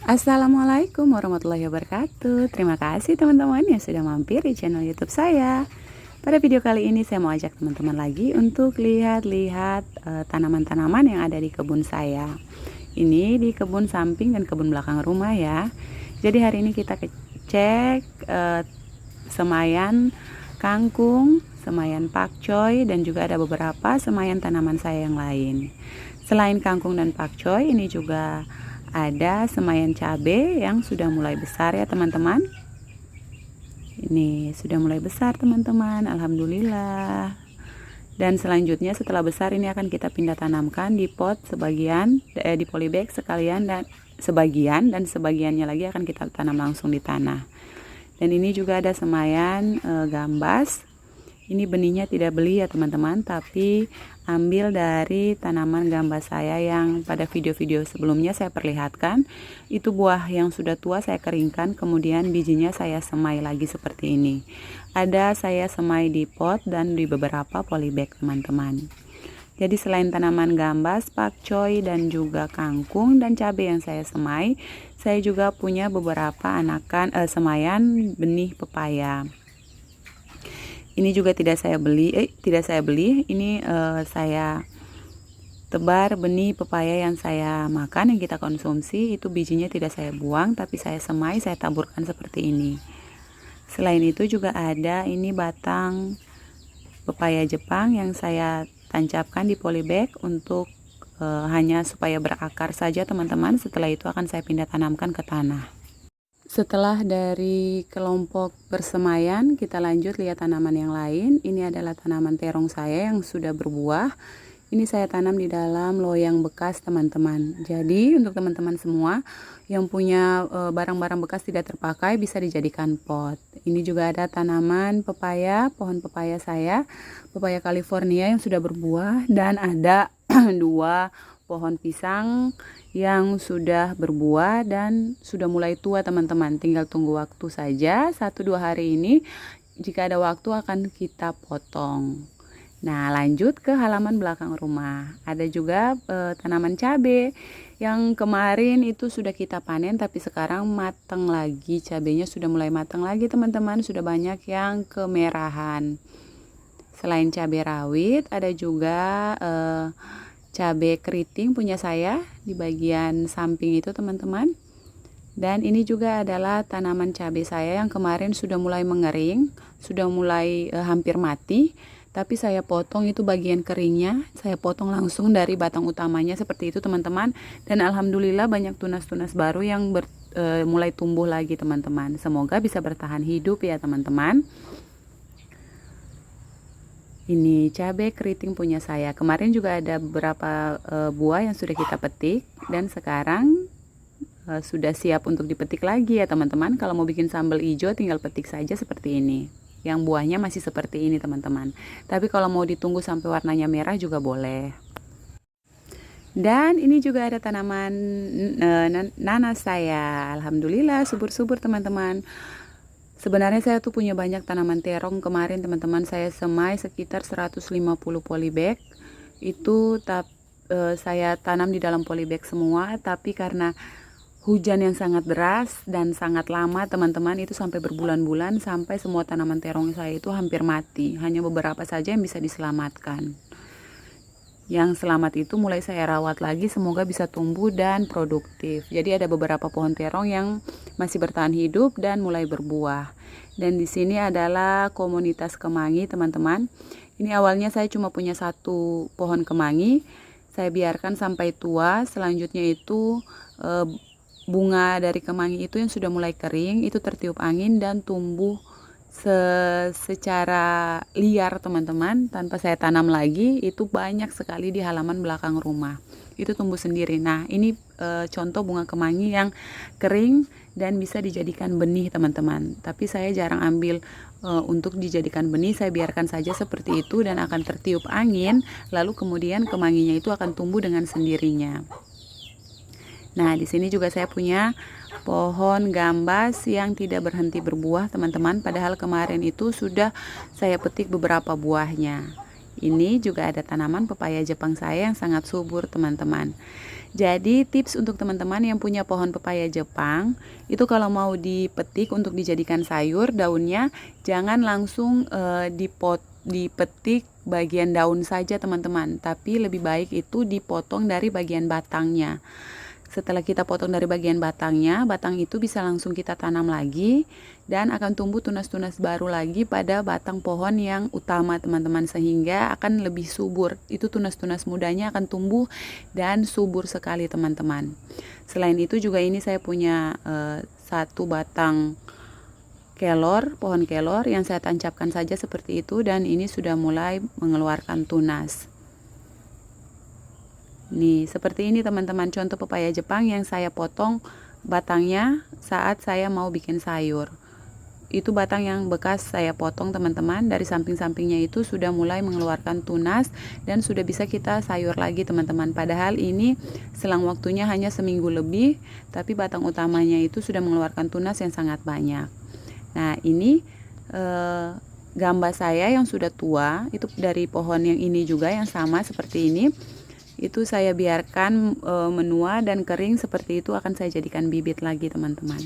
Assalamualaikum warahmatullahi wabarakatuh. Terima kasih teman-teman yang sudah mampir di channel YouTube saya. Pada video kali ini saya mau ajak teman-teman lagi untuk lihat-lihat tanaman-tanaman yang ada di kebun saya. Ini di kebun samping dan kebun belakang rumah ya. Jadi hari ini kita cek semayan kangkung, semayan pakcoy, dan juga ada beberapa semayan tanaman saya yang lain. Selain kangkung dan pakcoy, ini juga ada semayan cabai yang sudah mulai besar ya teman-teman. Ini sudah mulai besar teman-teman, alhamdulillah. Dan selanjutnya setelah besar ini akan kita pindah tanamkan di pot sebagian, di polybag sekalian dan sebagiannya lagi akan kita tanam langsung di tanah. Dan ini juga ada semayan gambas. Ini benihnya tidak beli ya teman-teman, tapi ambil dari tanaman gambas saya yang pada video-video sebelumnya saya perlihatkan. Itu buah yang sudah tua saya keringkan, kemudian bijinya saya semai lagi seperti ini. Ada saya semai di pot dan di beberapa polybag teman-teman. Jadi selain tanaman gambas, pakcoy, dan juga kangkung dan cabai yang saya semai, saya juga punya beberapa anakan semayan benih pepaya. Ini juga tidak saya beli. Ini saya tebar benih pepaya yang saya makan, yang kita konsumsi. Itu bijinya tidak saya buang, tapi saya semai, saya taburkan seperti ini. Selain itu juga ada ini batang pepaya Jepang yang saya tancapkan di polybag untuk hanya supaya berakar saja teman-teman. Setelah itu akan saya pindah tanamkan ke tanah. Setelah dari kelompok persemaian, kita lanjut lihat tanaman yang lain. Ini adalah tanaman terong saya yang sudah berbuah. Ini saya tanam di dalam loyang bekas teman-teman. Jadi untuk teman-teman semua yang punya barang-barang bekas tidak terpakai bisa dijadikan pot. Ini juga ada tanaman pepaya, pohon pepaya saya, pepaya California yang sudah berbuah, dan ada dua pohon pisang yang sudah berbuah dan sudah mulai tua teman-teman. Tinggal tunggu waktu saja, 1-2 hari ini jika ada waktu akan kita potong. Nah, lanjut ke halaman belakang rumah. Ada juga tanaman cabai yang kemarin itu sudah kita panen, tapi sekarang matang lagi. Cabainya sudah mulai matang lagi teman-teman, sudah banyak yang kemerahan. Selain cabai rawit, ada juga cabai keriting punya saya di bagian samping itu teman-teman. Dan ini juga adalah tanaman cabai saya yang kemarin sudah mulai mengering, sudah mulai hampir mati, tapi saya potong itu bagian keringnya, saya potong langsung dari batang utamanya seperti itu teman-teman. Dan alhamdulillah banyak tunas-tunas baru yang mulai tumbuh lagi teman-teman. Semoga bisa bertahan hidup ya teman-teman. Ini cabai keriting punya saya. Kemarin juga ada beberapa buah yang sudah kita petik dan sekarang sudah siap untuk dipetik lagi ya teman-teman. Kalau mau bikin sambal hijau tinggal petik saja seperti ini. Yang buahnya masih seperti ini teman-teman. Tapi kalau mau ditunggu sampai warnanya merah juga boleh. Dan ini juga ada tanaman nanas saya. Alhamdulillah subur-subur teman-teman. Sebenarnya saya tuh punya banyak tanaman terong. Kemarin teman-teman saya semai sekitar 150 polybag. Itu saya tanam di dalam polybag semua, tapi karena hujan yang sangat deras dan sangat lama teman-teman, itu sampai berbulan-bulan, sampai semua tanaman terong saya itu hampir mati. Hanya beberapa saja yang bisa diselamatkan. Yang selamat itu mulai saya rawat lagi, semoga bisa tumbuh dan produktif. Jadi ada beberapa pohon terong yang masih bertahan hidup dan mulai berbuah. Dan di sini adalah komunitas kemangi teman-teman. Ini awalnya saya cuma punya satu pohon kemangi. Saya biarkan sampai tua. Selanjutnya itu bunga dari kemangi itu yang sudah mulai kering itu tertiup angin dan tumbuh secara liar teman-teman, tanpa saya tanam lagi. Itu banyak sekali di halaman belakang rumah, itu tumbuh sendiri. Nah ini contoh bunga kemangi yang kering dan bisa dijadikan benih teman-teman, tapi saya jarang ambil untuk dijadikan benih. Saya biarkan saja seperti itu dan akan tertiup angin, lalu kemudian kemanginya itu akan tumbuh dengan sendirinya. Nah di sini juga saya punya pohon gambas yang tidak berhenti berbuah teman-teman, padahal kemarin itu sudah saya petik beberapa buahnya. Ini juga ada tanaman pepaya Jepang saya yang sangat subur, teman-teman. Jadi tips untuk teman-teman yang punya pohon pepaya Jepang, itu kalau mau dipetik untuk dijadikan sayur, daunnya jangan langsung dipetik bagian daun saja, teman-teman, tapi lebih baik itu dipotong dari bagian batangnya. Setelah kita potong dari bagian batangnya, batang itu bisa langsung kita tanam lagi dan akan tumbuh tunas-tunas baru lagi pada batang pohon yang utama, teman-teman, sehingga akan lebih subur. Itu tunas-tunas mudanya akan tumbuh dan subur sekali, teman-teman. Selain itu juga ini saya punya satu batang kelor, pohon kelor yang saya tancapkan saja seperti itu, dan ini sudah mulai mengeluarkan tunas. Nih, seperti ini, teman-teman, contoh pepaya Jepang yang saya potong batangnya saat saya mau bikin sayur. Itu batang yang bekas saya potong, teman-teman. Dari samping-sampingnya itu sudah mulai mengeluarkan tunas dan sudah bisa kita sayur lagi, teman-teman. Padahal ini selang waktunya hanya seminggu lebih, tapi batang utamanya itu sudah mengeluarkan tunas yang sangat banyak. Nah, ini gamba saya yang sudah tua, itu dari pohon yang ini juga yang sama seperti ini. Itu saya biarkan menua dan kering seperti itu, akan saya jadikan bibit lagi, teman-teman.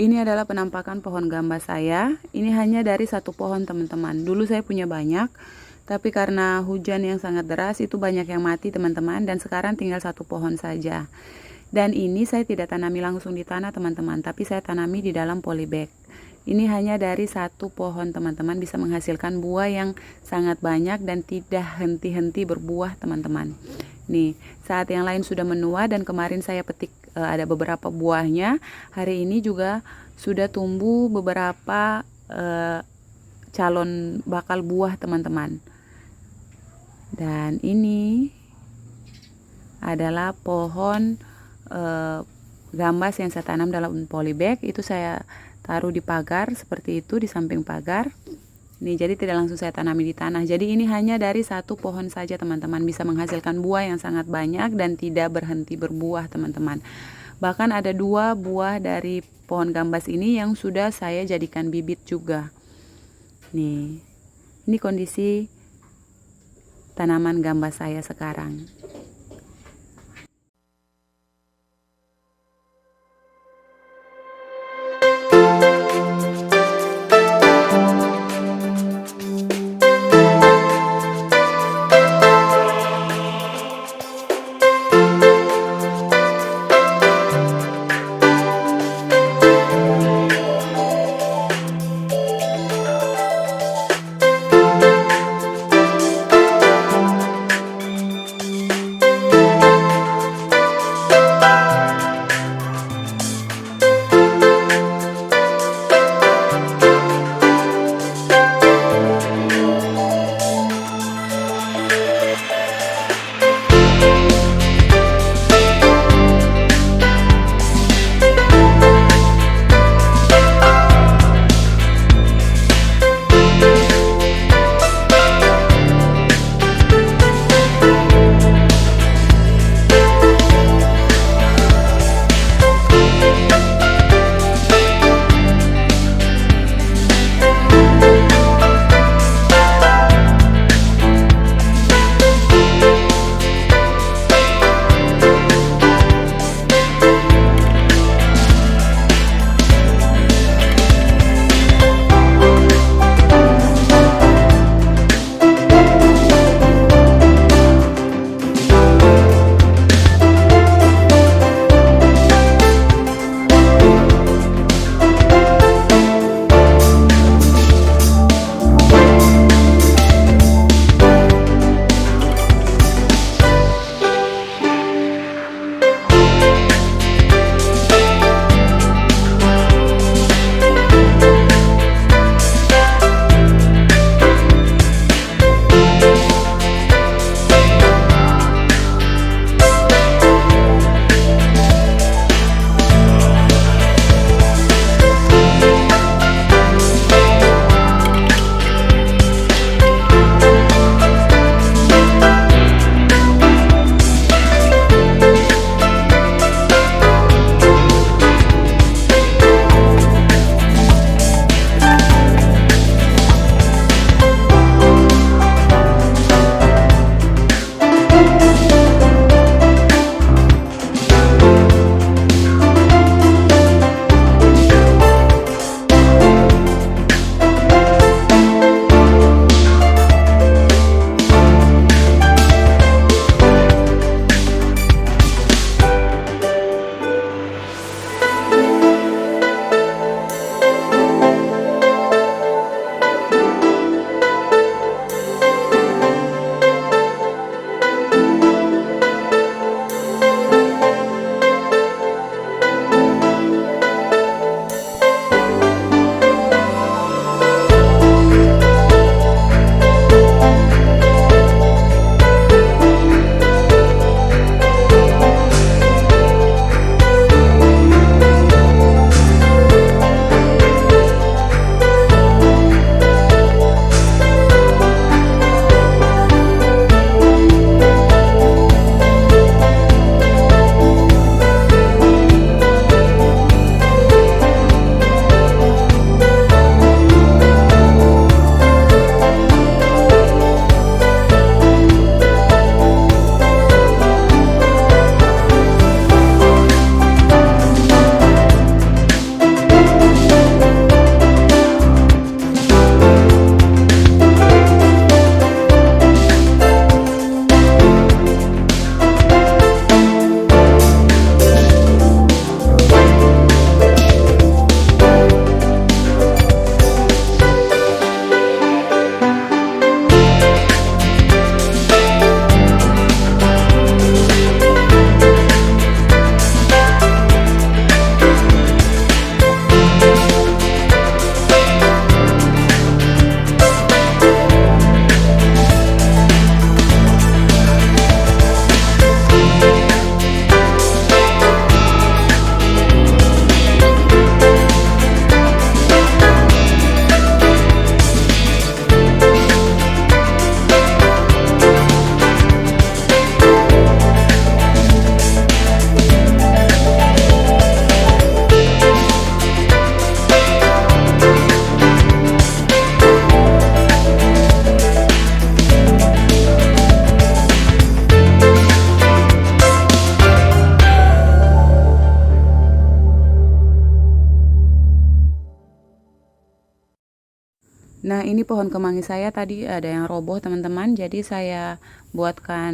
Ini adalah penampakan pohon gamba saya. Ini hanya dari satu pohon, teman-teman. Dulu saya punya banyak, tapi karena hujan yang sangat deras itu banyak yang mati, teman-teman, dan sekarang tinggal satu pohon saja. Dan ini saya tidak tanami langsung di tanah, teman-teman, tapi saya tanami di dalam polybag. Ini hanya dari satu pohon, teman-teman, bisa menghasilkan buah yang sangat banyak dan tidak henti-henti berbuah, teman-teman. Nih, saat yang lain sudah menua dan kemarin saya petik ada beberapa buahnya. Hari ini juga sudah tumbuh beberapa calon bakal buah, teman-teman. Dan ini adalah pohon gambas yang saya tanam dalam polybag. Itu saya taruh di pagar seperti itu, di samping pagar. Nih, jadi tidak langsung saya tanami di tanah. Jadi ini hanya dari satu pohon saja, teman-teman, bisa menghasilkan buah yang sangat banyak dan tidak berhenti berbuah, teman-teman. Bahkan ada 2 buah dari pohon gambas ini yang sudah saya jadikan bibit juga. Nih, ini kondisi tanaman gambas saya sekarang. Nah, ini pohon kemangi saya tadi ada yang roboh, teman-teman. Jadi saya buatkan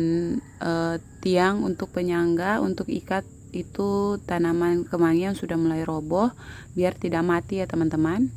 tiang untuk penyangga untuk ikat itu tanaman kemangi yang sudah mulai roboh biar tidak mati ya, teman-teman.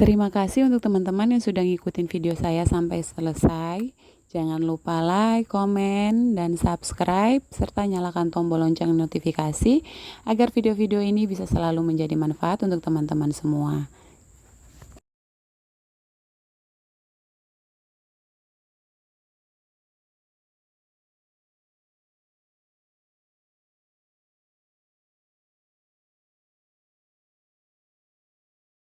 Terima kasih untuk teman-teman yang sudah ngikutin video saya sampai selesai. Jangan lupa like, komen, dan subscribe, serta nyalakan tombol lonceng notifikasi agar video-video ini bisa selalu menjadi manfaat untuk teman-teman semua.